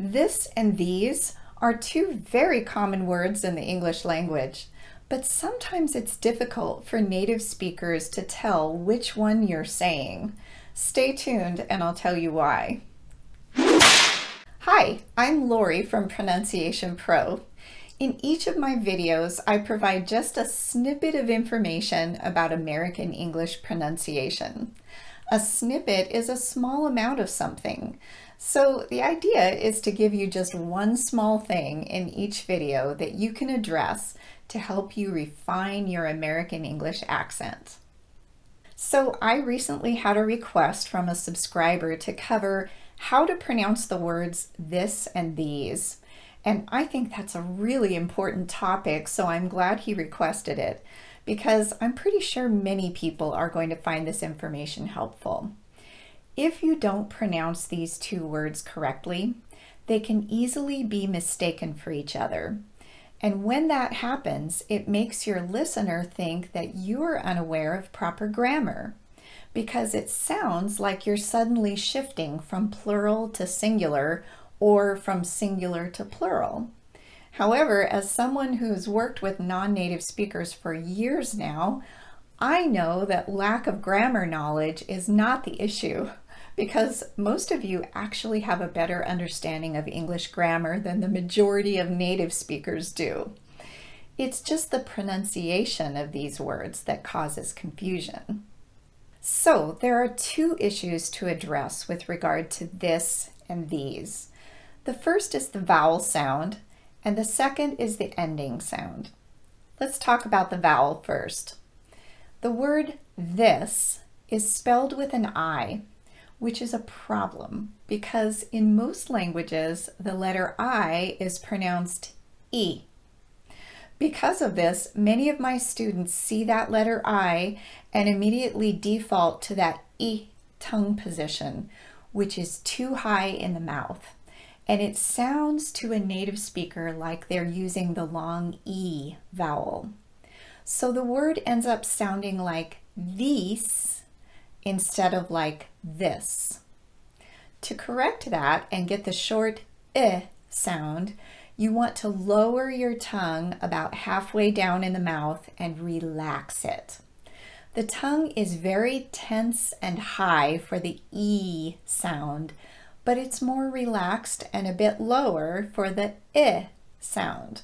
This and these are two very common words in the English language, but sometimes it's difficult for native speakers to tell which one you're saying. Stay tuned and I'll tell you why. Hi, I'm Lori from Pronunciation Pro. In each of my videos, I provide just a snippet of information about American English pronunciation. A snippet is a small amount of something. So the idea is to give you just one small thing in each video that you can address to help you refine your American English accent. So I recently had a request from a subscriber to cover how to pronounce the words this and these. And I think that's a really important topic, so I'm glad he requested it, because I'm pretty sure many people are going to find this information helpful. If you don't pronounce these two words correctly, they can easily be mistaken for each other. And when that happens, it makes your listener think that you're unaware of proper grammar, because it sounds like you're suddenly shifting from plural to singular or from singular to plural. However, as someone who's worked with non-native speakers for years now, I know that lack of grammar knowledge is not the issue, because most of you actually have a better understanding of English grammar than the majority of native speakers do. It's just the pronunciation of these words that causes confusion. So there are two issues to address with regard to this and these. The first is the vowel sound, and the second is the ending sound. Let's talk about the vowel first. The word this is spelled with an I, which is a problem because in most languages the letter I is pronounced E. Because of this, many of my students see that letter I and immediately default to that E tongue position, which is too high in the mouth. And it sounds to a native speaker like they're using the long E vowel. So the word ends up sounding like these instead of like this. To correct that and get the short I sound, you want to lower your tongue about halfway down in the mouth and relax it. The tongue is very tense and high for the E sound, but it's more relaxed and a bit lower for the I sound.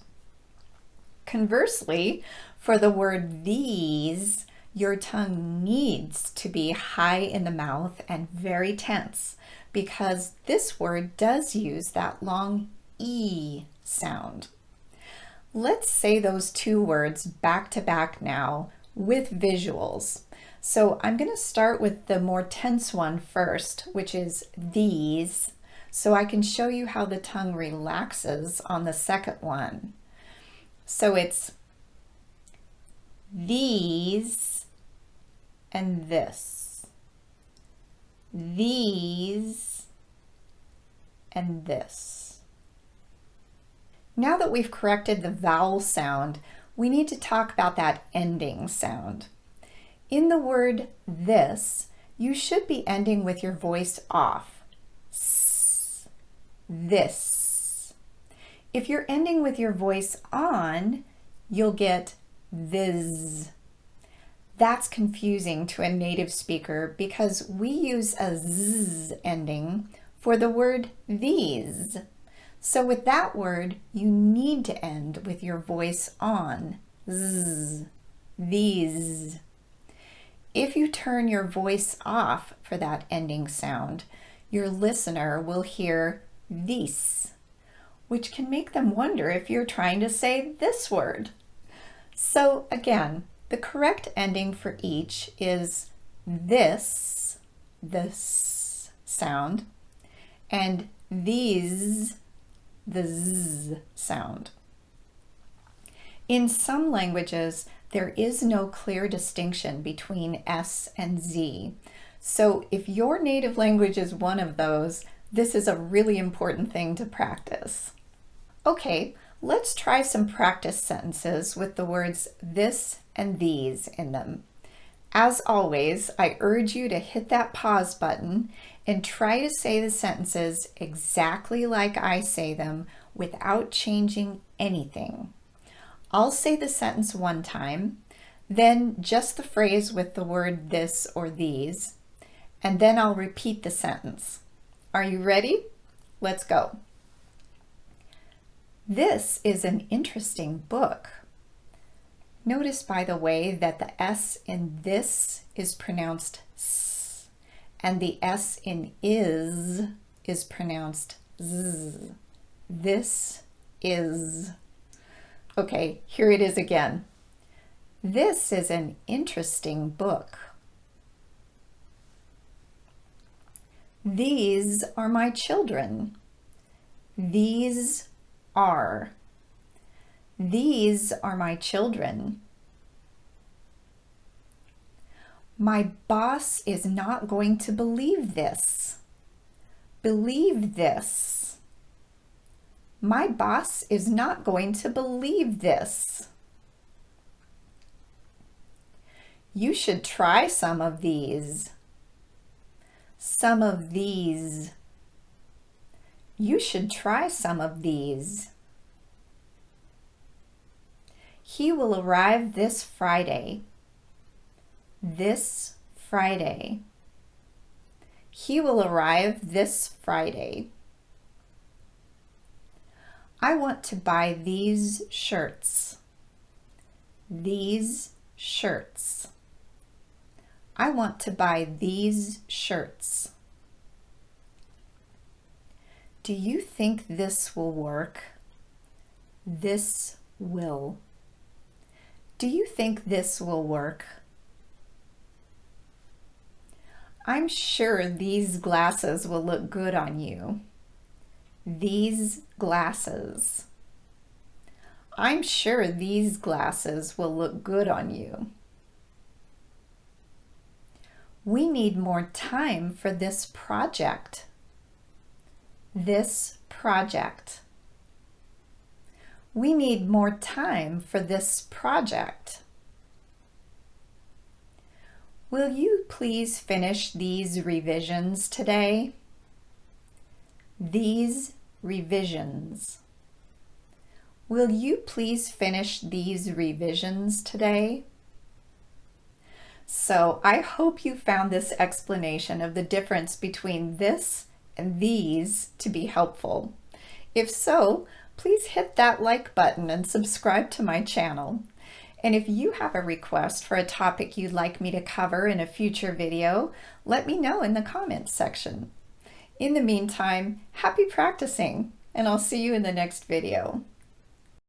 Conversely, for the word these, your tongue needs to be high in the mouth and very tense, because this word does use that long E sound. Let's say those two words back to back now with visuals. So I'm going to start with the more tense one first, which is these, so I can show you how the tongue relaxes on the second one. So it's these and this, these and this. Now that we've corrected the vowel sound, we need to talk about that ending sound. In the word this, you should be ending with your voice off. S, this. If you're ending with your voice on, you'll get this. That's confusing to a native speaker because we use a z ending for the word these. So with that word, you need to end with your voice on. Z, these. If you turn your voice off for that ending sound, your listener will hear these, which can make them wonder if you're trying to say this word. So again, the correct ending for each is this sound, and these, the z sound. In some languages, there is no clear distinction between S and Z. So if your native language is one of those, this is a really important thing to practice. Okay, let's try some practice sentences with the words this and these in them. As always, I urge you to hit that pause button and try to say the sentences exactly like I say them without changing anything. I'll say the sentence one time, then just the phrase with the word this or these, and then I'll repeat the sentence. Are you ready? Let's go. This is an interesting book. Notice, by the way, that the S in this is pronounced S, and the S in is pronounced Z. This is. Okay, here it is again. This is an interesting book. These are my children. These are. These are my children. My boss is not going to believe this. Believe this. My boss is not going to believe this. You should try some of these. Some of these. You should try some of these. He will arrive this Friday. This Friday. He will arrive this Friday. I want to buy these shirts. These shirts. I want to buy these shirts. Do you think this will work? This will. Do you think this will work? I'm sure these glasses will look good on you. These glasses. I'm sure these glasses will look good on you. We need more time for this project. This project. We need more time for this project. Will you please finish these revisions today? These revisions. Will you please finish these revisions today? So I hope you found this explanation of the difference between this and these to be helpful. If so, please hit that like button and subscribe to my channel. And if you have a request for a topic you'd like me to cover in a future video, let me know in the comments section. In the meantime, happy practicing, and I'll see you in the next video.